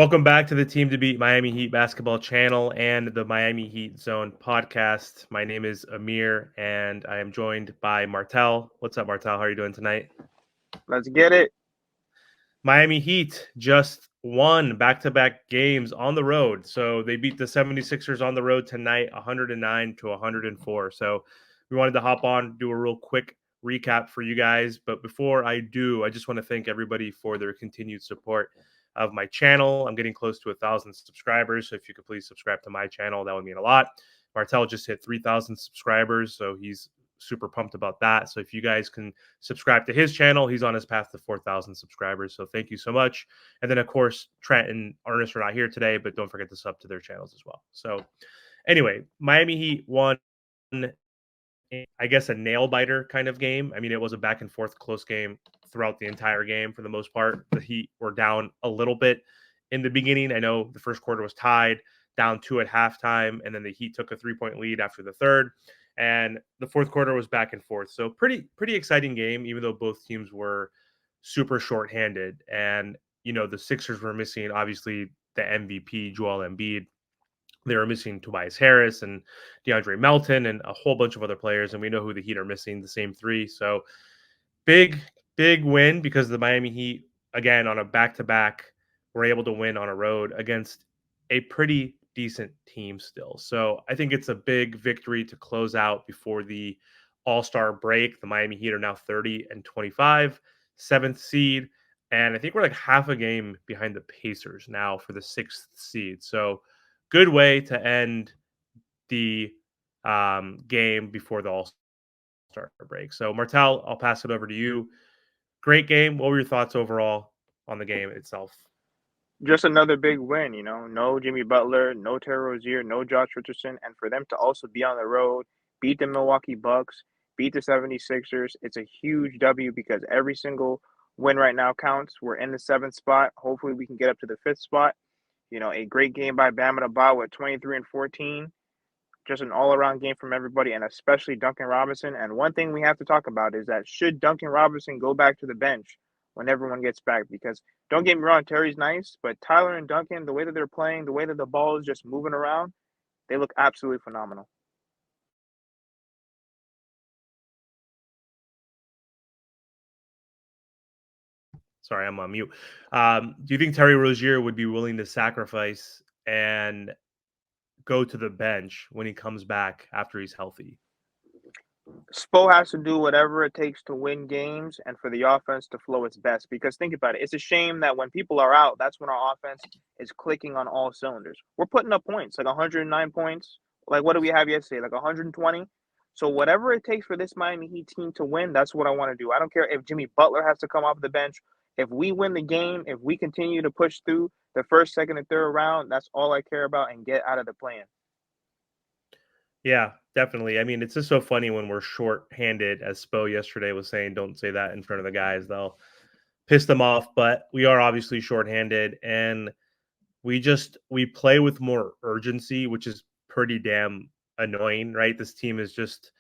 Welcome back to the Team to Beat Miami Heat basketball channel and the Miami Heat Zone podcast. My name is Amir, and I am joined by Martel. What's up, Martel? How are you doing tonight? Let's get it. Miami Heat just won back-to-back games on the road. So they beat the 76ers on the road tonight, 109-104. So we wanted to hop on, do a real quick recap for you guys. But before I do, I just want to thank everybody for their continued support of my channel. I'm getting close to 1,000 subscribers. So if you could please subscribe to my channel, that would mean a lot. Martel just hit 3,000 subscribers. So he's super pumped about that. So if you guys can subscribe to his channel, he's on his path to 4,000 subscribers. So thank you so much. And then, of course, Trent and Ernest are not here today, but don't forget to sub to their channels as well. So anyway, Miami Heat won, I guess, a nail biter kind of game. I mean, it was a back and forth close game throughout the entire game for the most part. The Heat were down a little bit in the beginning. I know the first quarter was tied, down 2 at halftime, and then the Heat took a 3-point lead after the third. And the fourth quarter was back and forth. So pretty exciting game, even though both teams were super shorthanded. And, the Sixers were missing, obviously, the MVP, Joel Embiid. They were missing Tobias Harris and DeAndre Melton and a whole bunch of other players. And we know who the Heat are missing, the same three. So big win because the Miami Heat, again, on a back-to-back, were able to win on a road against a pretty decent team still. So I think it's a big victory to close out before the All-Star break. The Miami Heat are now 30-25, seventh seed. And I think we're like half a game behind the Pacers now for the sixth seed. So good way to end the game before the All-Star break. So Martel, I'll pass it over to you. Great game. What were your thoughts overall on the game itself? Just another big win, No Jimmy Butler, no Terry Rozier, no Josh Richardson. And for them to also be on the road, beat the Milwaukee Bucks, beat the 76ers, it's a huge W because every single win right now counts. We're in the seventh spot. Hopefully we can get up to the fifth spot. A great game by Bam Adebayo at 23 and 14. Just an all-around game from everybody, and especially Duncan Robinson. And one thing we have to talk about is that should Duncan Robinson go back to the bench when everyone gets back? Because don't get me wrong, Terry's nice, but Tyler and Duncan, the way that they're playing, the way that the ball is just moving around, they look absolutely phenomenal. Sorry, I'm on mute. Do you think Terry Rozier would be willing to sacrifice and go to the bench when he comes back after he's healthy? Spo has to do whatever it takes to win games and for the offense to flow its best. Because think about it, it's a shame that when people are out, that's when our offense is clicking on all cylinders. We're putting up points, like 109 points. Like, what do we have yesterday? Like 120? So whatever it takes for this Miami Heat team to win, that's what I want to do. I don't care if Jimmy Butler has to come off the bench. If we win the game, if we continue to push through the first, second, and third round, that's all I care about and get out of the play-in. Yeah, definitely. I mean, it's just so funny when we're short-handed, as Spo yesterday was saying, don't say that in front of the guys. They'll piss them off, but we are obviously short-handed, and we play with more urgency, which is pretty damn annoying, right? This team is just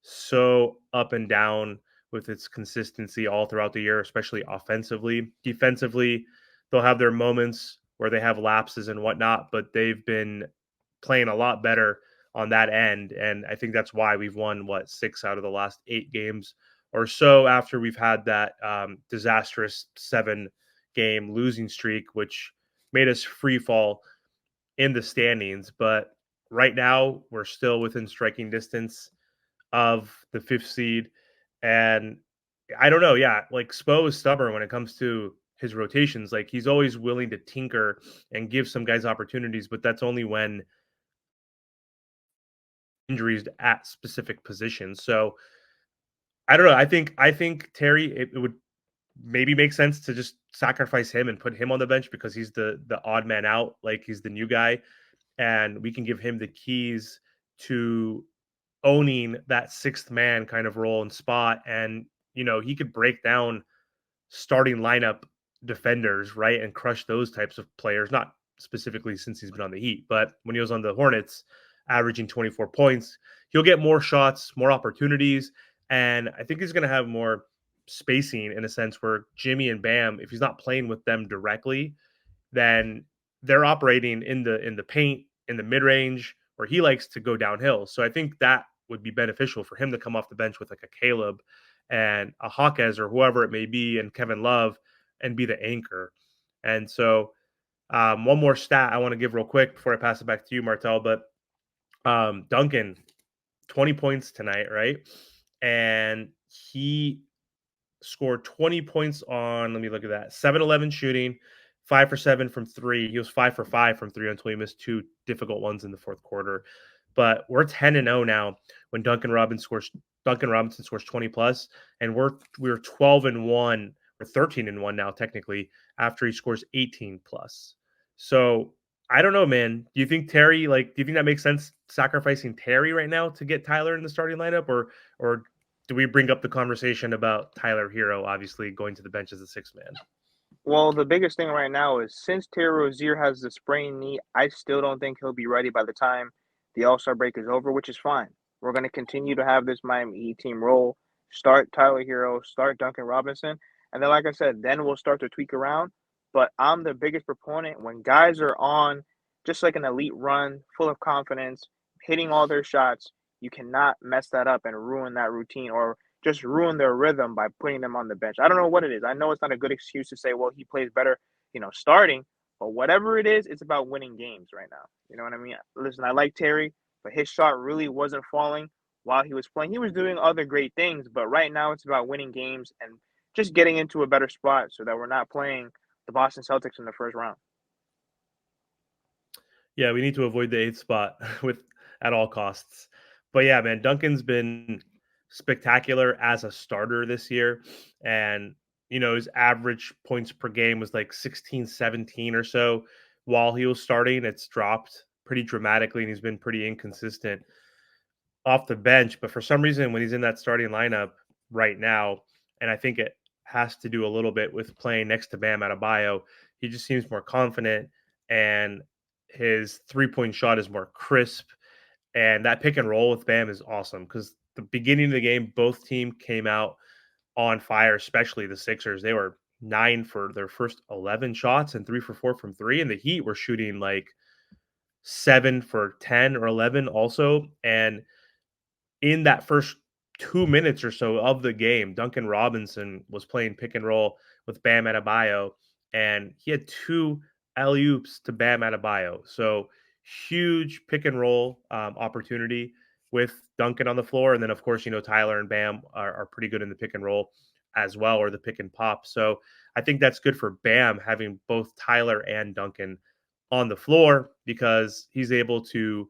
so up and down with its consistency all throughout the year, especially offensively. Defensively, they'll have their moments where they have lapses and whatnot, but they've been playing a lot better on that end. And I think that's why we've won, 6 out of the last 8 games or so after we've had that disastrous 7-game losing streak, which made us free fall in the standings. But right now, we're still within striking distance of the 5th seed. And I don't know. Yeah. Like Spo is stubborn when it comes to his rotations. Like he's always willing to tinker and give some guys opportunities, but that's only when injuries at specific positions. So I don't know. I think Terry, it would maybe make sense to just sacrifice him and put him on the bench because he's the odd man out. Like he's the new guy, and we can give him the keys to owning that sixth man kind of role and spot. And, he could break down starting lineup defenders, right? And crush those types of players, not specifically since he's been on the Heat, but when he was on the Hornets, averaging 24 points, he'll get more shots, more opportunities. And I think he's going to have more spacing in a sense where Jimmy and Bam, if he's not playing with them directly, then they're operating in the paint, in the mid range, where he likes to go downhill. So I think that would be beneficial for him to come off the bench with like a Caleb and a Hawkes or whoever it may be, and Kevin Love, and be the anchor. And so one more stat I want to give real quick before I pass it back to you, Martel. But Duncan, 20 points tonight, right? And he scored 20 points on, let me look at that, 7-11 shooting, 5 for 7 from three. He was 5 for 5 from three until he missed two difficult ones in the fourth quarter. But we're 10-0 now when Duncan Robinson scores 20 plus, and we're 12-1 or 13-1 now technically after he scores 18 plus. So I don't know, man. Do you think that makes sense sacrificing Terry right now to get Tyler in the starting lineup, or do we bring up the conversation about Tyler Herro obviously going to the bench as a sixth man? Well, the biggest thing right now is since Terry Rozier has the sprained knee, I still don't think he'll be ready by the time the All-Star break is over, which is fine. We're going to continue to have this Miami Heat team roll. Start Tyler Herro, start Duncan Robinson, and then, like I said, then we'll start to tweak around. But I'm the biggest proponent when guys are on just like an elite run, full of confidence, hitting all their shots. You cannot mess that up and ruin that routine or just ruin their rhythm by putting them on the bench. I don't know what it is. I know it's not a good excuse to say, well, he plays better, starting, but whatever it is, it's about winning games right now. You know what I mean? Listen, I like Terry, but his shot really wasn't falling while he was playing. He was doing other great things, but right now it's about winning games and just getting into a better spot so that we're not playing the Boston Celtics in the first round. Yeah, we need to avoid the eighth spot with at all costs. But yeah, man, Duncan's been spectacular as a starter this year. And, his average points per game was like 16, 17 or so. While he was starting, it's dropped pretty dramatically and he's been pretty inconsistent off the bench. But for some reason, when he's in that starting lineup right now, and I think it has to do a little bit with playing next to Bam Adebayo, he just seems more confident and his 3-point shot is more crisp. And that pick and roll with Bam is awesome because the beginning of the game, both team came out on fire, especially the Sixers. They were 9 for their first 11 shots and 3 for 4 from three. And the Heat were shooting like 7 for 10 or 11 also. And in that first 2 minutes or so of the game, Duncan Robinson was playing pick and roll with Bam Adebayo, and he had 2 alley-oops to Bam Adebayo. So huge pick and roll opportunity with Duncan on the floor. And then, of course, Tyler and Bam are pretty good in the pick and roll as well, or the pick and pop. So I think that's good for Bam having both Tyler and Duncan on the floor because he's able to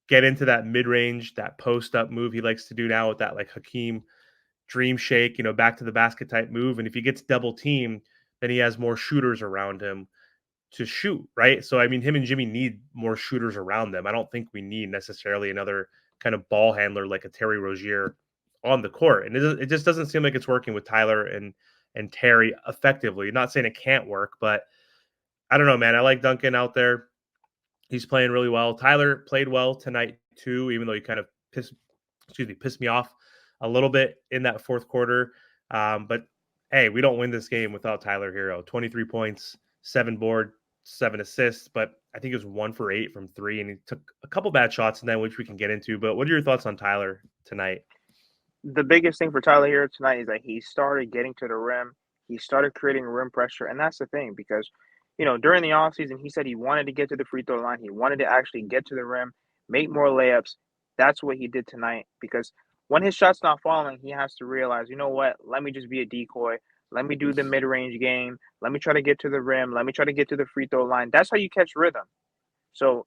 get into that mid range, that post up move he likes to do now with that like Hakeem dream shake, back to the basket type move. And if he gets double teamed, then he has more shooters around him to shoot, right? So, I mean, him and Jimmy need more shooters around them. I don't think we need necessarily another kind of ball handler like a Terry Rozier on the court. And it just doesn't seem like it's working with Tyler and Terry effectively. Not saying it can't work, but I don't know, man. I like Duncan out there. He's playing really well. Tyler played well tonight too, even though he kind of pissed me off a little bit in that fourth quarter. But hey, we don't win this game without Tyler Herro. 23 points, 7 board, 7 assists, but I think it was 1 for 8 from three, and he took a couple bad shots in that, which we can get into. But what are your thoughts on Tyler tonight? The biggest thing for Tyler here tonight is that he started getting to the rim. He started creating rim pressure, and that's the thing because, during the offseason, he said he wanted to get to the free throw line. He wanted to actually get to the rim, make more layups. That's what he did tonight because when his shot's not falling, he has to realize, you know what? Let me just be a decoy. Let me do the mid-range game. Let me try to get to the rim. Let me try to get to the free throw line. That's how you catch rhythm. So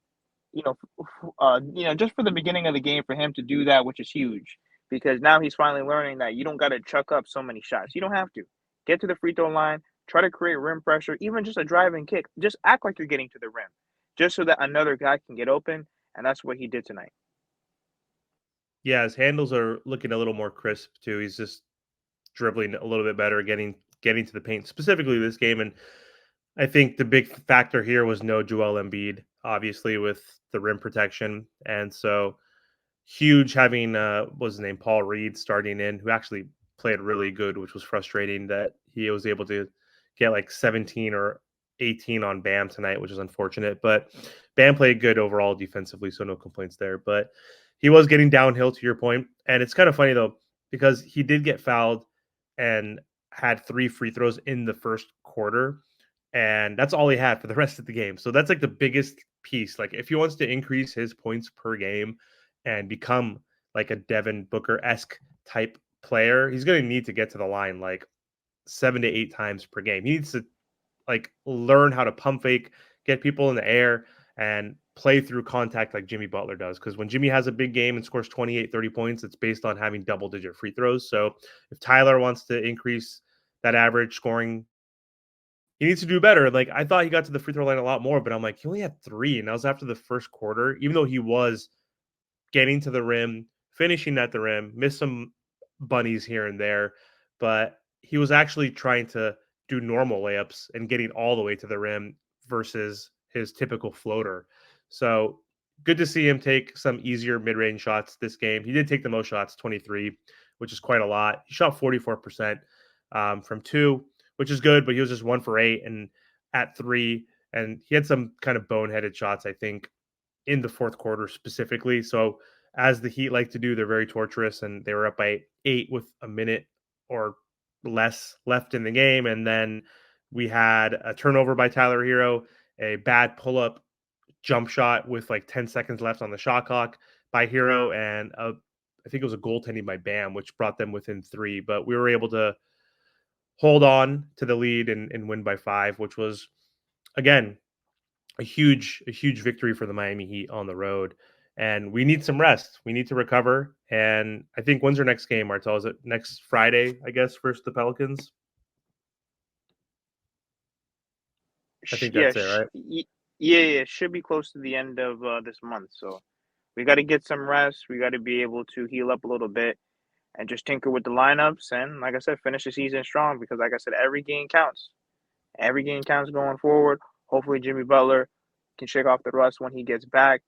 you know, just for the beginning of the game for him to do that, which is huge, because now he's finally learning that you don't got to chuck up so many shots. You don't have to get to the free throw line, try to create rim pressure, even just a driving kick. Just act like you're getting to the rim, just so that another guy can get open, and that's what he did tonight. Yeah, his handles are looking a little more crisp too. He's just dribbling a little bit better, getting to the paint specifically this game. And I think the big factor here was no Joel Embiid, obviously with the rim protection, and so huge having what was his name, Paul Reed starting in, who actually played really good, which was frustrating that he was able to get like 17 or 18 on Bam tonight, which is unfortunate. But Bam played good overall defensively, so no complaints there. But he was getting downhill to your point. And it's kind of funny though, because he did get fouled and had 3 free throws in the first quarter. And that's all he had for the rest of the game. So that's like the biggest piece. Like if he wants to increase his points per game and become like a Devin Booker esque type player, he's going to need to get to the line like 7 to 8 times per game. He needs to like learn how to pump fake, get people in the air, and play through contact like Jimmy Butler does. Because when Jimmy has a big game and scores 28, 30 points, it's based on having double digit free throws. So if Tyler wants to increase that average scoring, he needs to do better. Like I thought he got to the free throw line a lot more, but I'm like, he only had 3, and that was after the first quarter, even though he was getting to the rim, finishing at the rim, missed some bunnies here and there, but he was actually trying to do normal layups and getting all the way to the rim versus his typical floater. So good to see him take some easier mid-range shots this game. He did take the most shots, 23, which is quite a lot. He shot 44% from 2, which is good, but he was just 1 for 8 and at 3. And he had some kind of boneheaded shots, I think, in the fourth quarter specifically. So as the Heat like to do, they're very torturous, and they were up by 8 with a minute or less left in the game. And then we had a turnover by Tyler Herro, a bad pull up jump shot with like 10 seconds left on the shot clock by Herro, and I think it was a goaltending by Bam, which brought them within 3. But we were able to hold on to the lead and win by 5, which was, again, a huge victory for the Miami Heat on the road. And we need some rest. We need to recover. And I think when's our next game, Martel? Is it next Friday, I guess, versus the Pelicans? I think Yeah, that's it, right? yeah, should be close to the end of this month. So we got to get some rest. We got to be able to heal up a little bit and just tinker with the lineups. And like I said, finish the season strong because, like I said, every game counts. Every game counts going forward. Hopefully, Jimmy Butler can shake off the rust when he gets back.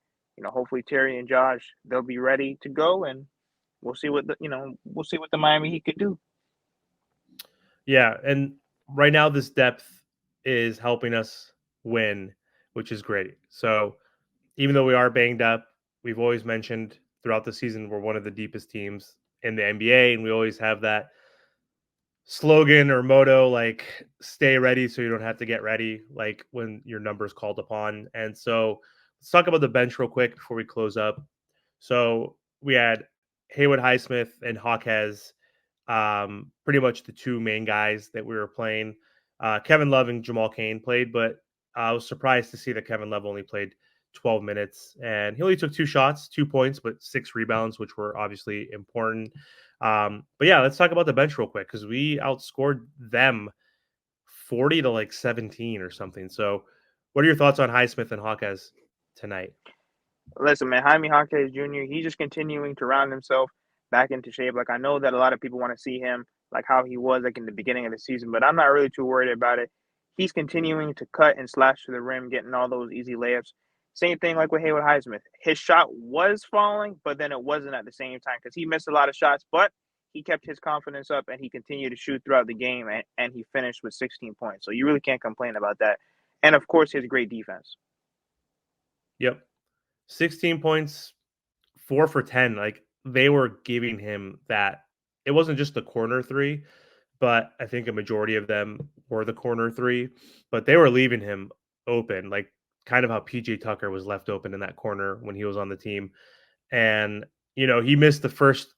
Hopefully Terry and Josh they'll be ready to go, and we'll see what the Miami Heat could do. Yeah. And right now, this depth is helping us win, which is great. So even though we are banged up, we've always mentioned throughout the season we're one of the deepest teams in the NBA, and we always have that slogan or motto like stay ready so you don't have to get ready like when your number is called upon. And so let's talk about the bench real quick before we close up. So we had Haywood Highsmith and Hawkes, pretty much the 2 main guys that we were playing. Kevin Love and Jamal Cain played, but I was surprised to see that Kevin Love only played 12 minutes, and he only took 2 shots, 2 points, but 6 rebounds, which were obviously important. But yeah, let's talk about the bench real quick because we outscored them 40 to like 17 or something. So, what are your thoughts on Highsmith and Hawkes tonight? Listen, man, Jaime Jaquez Jr., he's just continuing to round himself back into shape. Like, I know that a lot of people want to see him like how he was like in the beginning of the season, but I'm not really too worried about it. He's continuing to cut and slash to the rim, getting all those easy layups. Same thing like with Haywood Highsmith. His shot was falling, but then it wasn't at the same time because he missed a lot of shots, but he kept his confidence up and he continued to shoot throughout the game and he finished with 16 points. So you really can't complain about that. And of course, his great defense. Yep. 16 points, 4 for 10. Like they were giving him that. It wasn't just the corner 3, but I think a majority of them were the corner 3, but they were leaving him open, like kind of how PJ Tucker was left open in that corner when he was on the team. And, he missed the first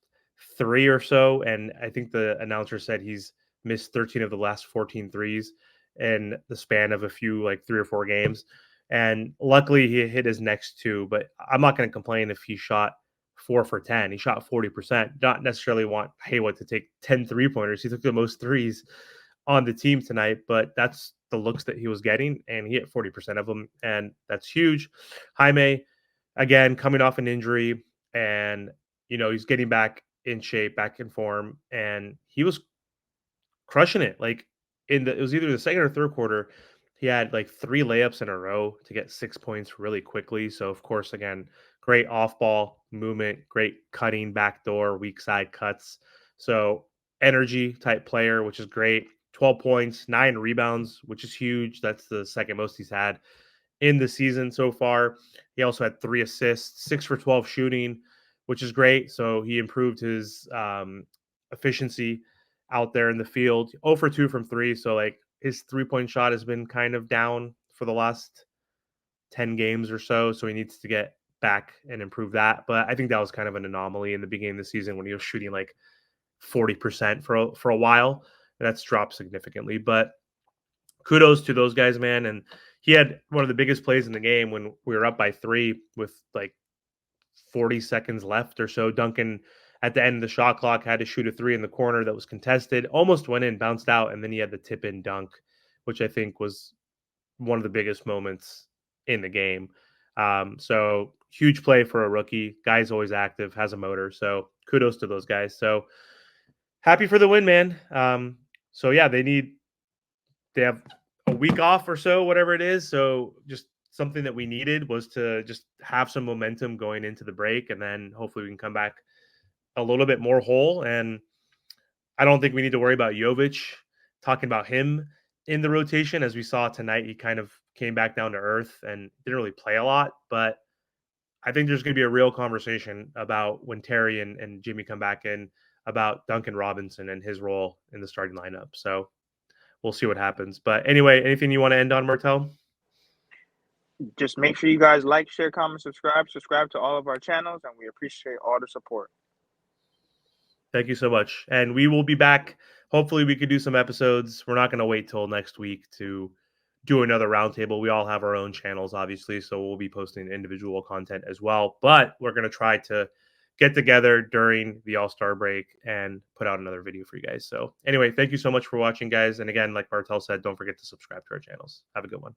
3 or so. And I think the announcer said he's missed 13 of the last 14 threes in the span of a few, like 3 or 4 games. And luckily he hit his next 2, but I'm not going to complain if he shot 4 for 10. He shot 40%. Not necessarily want Haywood to take 10 3-pointers. He took the most threes on the team tonight, but that's the looks that he was getting, and he hit 40% of them, and that's huge. Jaime, again, coming off an injury, and he's getting back in shape, back in form, and he was crushing it. Like it was either the second or third quarter, he had like 3 layups in a row to get 6 points really quickly. So of course, again, great off ball movement, great cutting backdoor, weak side cuts. So energy type player, which is great. 12 points, 9 rebounds, which is huge. That's the second most he's had in the season so far. He also had 3 assists, 6 for 12 shooting, which is great. So he improved his efficiency out there in the field. 0 for 2 from 3. So like his 3-point shot has been kind of down for the last 10 games or so. So he needs to get back and improve that. But I think that was kind of an anomaly in the beginning of the season when he was shooting like 40% for a while. And that's dropped significantly. But kudos to those guys, man. And he had one of the biggest plays in the game when we were up by 3 with like 40 seconds left or so. Duncan at the end of the shot clock had to shoot a 3 in the corner that was contested, almost went in, bounced out, and then he had the tip in dunk, which I think was one of the biggest moments in the game. So huge play for a rookie. Guy's always active, has a motor. So kudos to those guys. So happy for the win, man. So yeah, they have a week off or so, whatever it is. So just something that we needed was to just have some momentum going into the break, and then hopefully we can come back a little bit more whole. And I don't think we need to worry about Jovic. Talking about him in the rotation, as we saw tonight, he kind of came back down to earth and didn't really play a lot. But I think there's going to be a real conversation about when Terry and Jimmy come back in about Duncan Robinson and his role in the starting lineup. So we'll see what happens. But anyway, anything you want to end on, Martel? Just make sure you guys like, share, comment, subscribe. Subscribe to all of our channels, and we appreciate all the support. Thank you so much. And we will be back. Hopefully we could do some episodes. We're not going to wait till next week to do another roundtable. We all have our own channels, obviously, so we'll be posting individual content as well. But we're going to try to get together during the All-Star break and put out another video for you guys. So anyway, thank you so much for watching, guys. And again, like Martel said, don't forget to subscribe to our channels. Have a good one.